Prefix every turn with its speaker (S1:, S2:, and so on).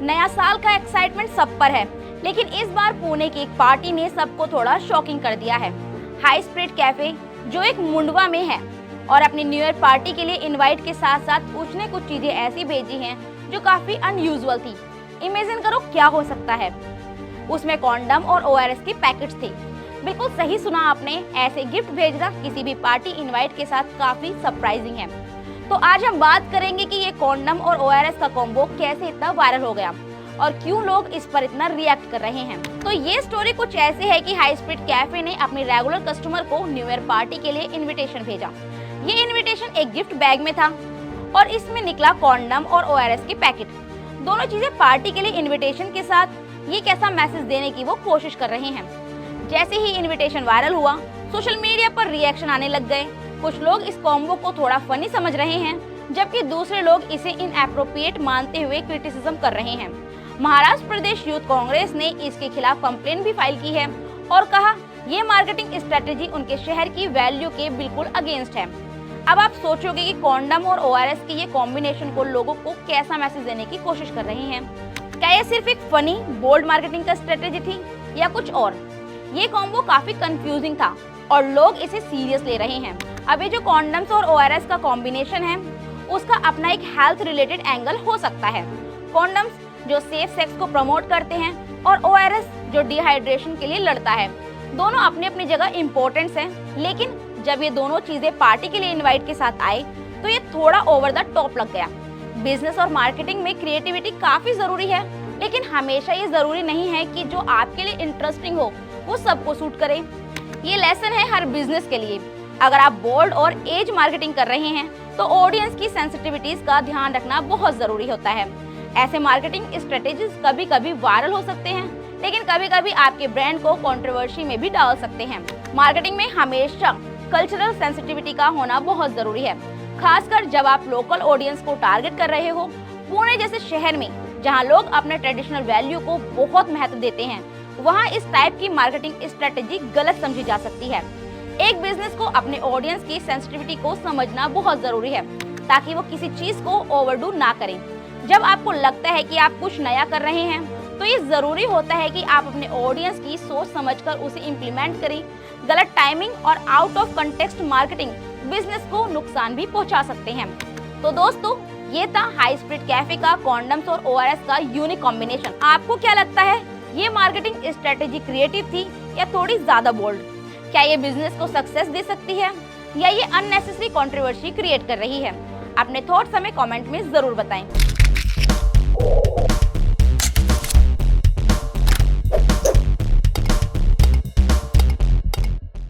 S1: नया साल का एक्साइटमेंट सब पर है, लेकिन इस बार पुणे की एक पार्टी ने सबको थोड़ा शॉकिंग कर दिया है। हाई स्प्रिट कैफे, जो एक मुंडवा में है, और अपनी न्यू ईयर पार्टी के लिए इनवाइट के साथ साथ उसने कुछ चीजें ऐसी भेजी हैं जो काफी अनयूजुअल थी। इमेजिन करो क्या हो सकता है। उसमें कॉन्डम और ORS के पैकेट्स थे। बिल्कुल सही सुना आपने, ऐसे गिफ्ट भेजना किसी भी पार्टी इनवाइट के साथ काफी सरप्राइजिंग है। तो आज हम बात करेंगे कि ये कॉन्डम और ORS का कॉम्बो कैसे इतना वायरल हो गया और क्यों लोग इस पर इतना रिएक्ट कर रहे हैं। तो ये स्टोरी कुछ ऐसे है कि हाई स्पीड कैफे ने अपने रेगुलर कस्टमर को न्यू ईयर पार्टी के लिए इनविटेशन भेजा। ये इनविटेशन एक गिफ्ट बैग में था और इसमें निकला कॉन्डम और ORS के पैकेट। दोनों चीजें पार्टी के लिए इनविटेशन के साथ ये कैसा मैसेज देने की वो कोशिश कर रहे हैं। जैसे ही इनविटेशन वायरल हुआ, सोशल मीडिया पर रिएक्शन आने लग गए। कुछ लोग इस कॉम्बो को थोड़ा फनी समझ रहे हैं, जबकि दूसरे लोग इसे इनएप्रोप्रिएट मानते हुए क्रिटिसिज्म कर रहे हैं। महाराष्ट्र प्रदेश यूथ कांग्रेस ने इसके खिलाफ कंप्लेंट भी फाइल की है और कहा ये मार्केटिंग स्ट्रेटेजी उनके शहर की वैल्यू के बिल्कुल अगेंस्ट है। अब आप सोचोगे कि कॉन्डम और ORS के ये कॉम्बिनेशन को लोगों को कैसा मैसेज देने की कोशिश कर रहे हैं। क्या ये सिर्फ एक फनी बोल्ड मार्केटिंग का स्ट्रेटेजी थी या कुछ और? ये कॉम्बो काफी कंफ्यूजिंग था और लोग इसे सीरियस ले रहे हैं। अब ये जो कॉन्डम्स और ORS का कॉम्बिनेशन है, उसका अपना एक हेल्थ रिलेटेड एंगल हो सकता है। कॉन्डम्स जो सेफ सेक्स को प्रमोट करते हैं और ORS जो डिहाइड्रेशन के लिए लड़ता है। दोनों अपनी अपनी जगह इम्पोर्टेंट हैं, लेकिन जब ये दोनों चीजें पार्टी के लिए इनवाइट के साथ आए तो ये थोड़ा ओवर द टॉप लग गया। बिजनेस और मार्केटिंग में क्रिएटिविटी काफी जरूरी है, लेकिन हमेशा ये जरूरी नहीं है कि जो आपके लिए इंटरेस्टिंग हो वो सबको सूट करे। ये लेसन है हर बिजनेस के लिए। अगर आप बोल्ड और एज मार्केटिंग कर रहे हैं तो ऑडियंस की सेंसिटिविटीज का ध्यान रखना बहुत जरूरी होता है। ऐसे मार्केटिंग स्ट्रेटेजीज कभी कभी वायरल हो सकते हैं, लेकिन कभी कभी आपके ब्रांड को कंट्रोवर्सी में भी डाल सकते हैं। मार्केटिंग में हमेशा कल्चरल सेंसिटिविटी का होना बहुत जरूरी है, खासकर जब आप लोकल ऑडियंस को टारगेट कर रहे हो। पुणे जैसे शहर में जहां लोग अपने ट्रेडिशनल वैल्यू को बहुत महत्व देते हैं, वहां इस टाइप की मार्केटिंग स्ट्रेटेजी गलत समझी जा सकती है। एक बिजनेस को अपने ऑडियंस की सेंसिटिविटी को समझना बहुत जरूरी है, ताकि वो किसी चीज को ओवरडू ना करें। जब आपको लगता है कि आप कुछ नया कर रहे हैं, तो ये जरूरी होता है कि आप अपने ऑडियंस की सोच समझकर उसे इम्प्लीमेंट करें। गलत टाइमिंग और out of context marketing business को नुकसान भी पहुंचा सकते हैं। तो दोस्तों, ये था हाई स्पीड कैफे का कॉन्डम्स और ORS का यूनिक कॉम्बिनेशन। आपको क्या लगता है, ये मार्केटिंग स्ट्रेटेजी क्रिएटिव थी या थोड़ी ज्यादा बोल्ड? क्या ये बिजनेस को सक्सेस दे सकती है या ये अननेसेसरी कंट्रोवर्सी क्रिएट कर रही है? अपने थॉट्स हमें कमेंट में जरूर बताएं।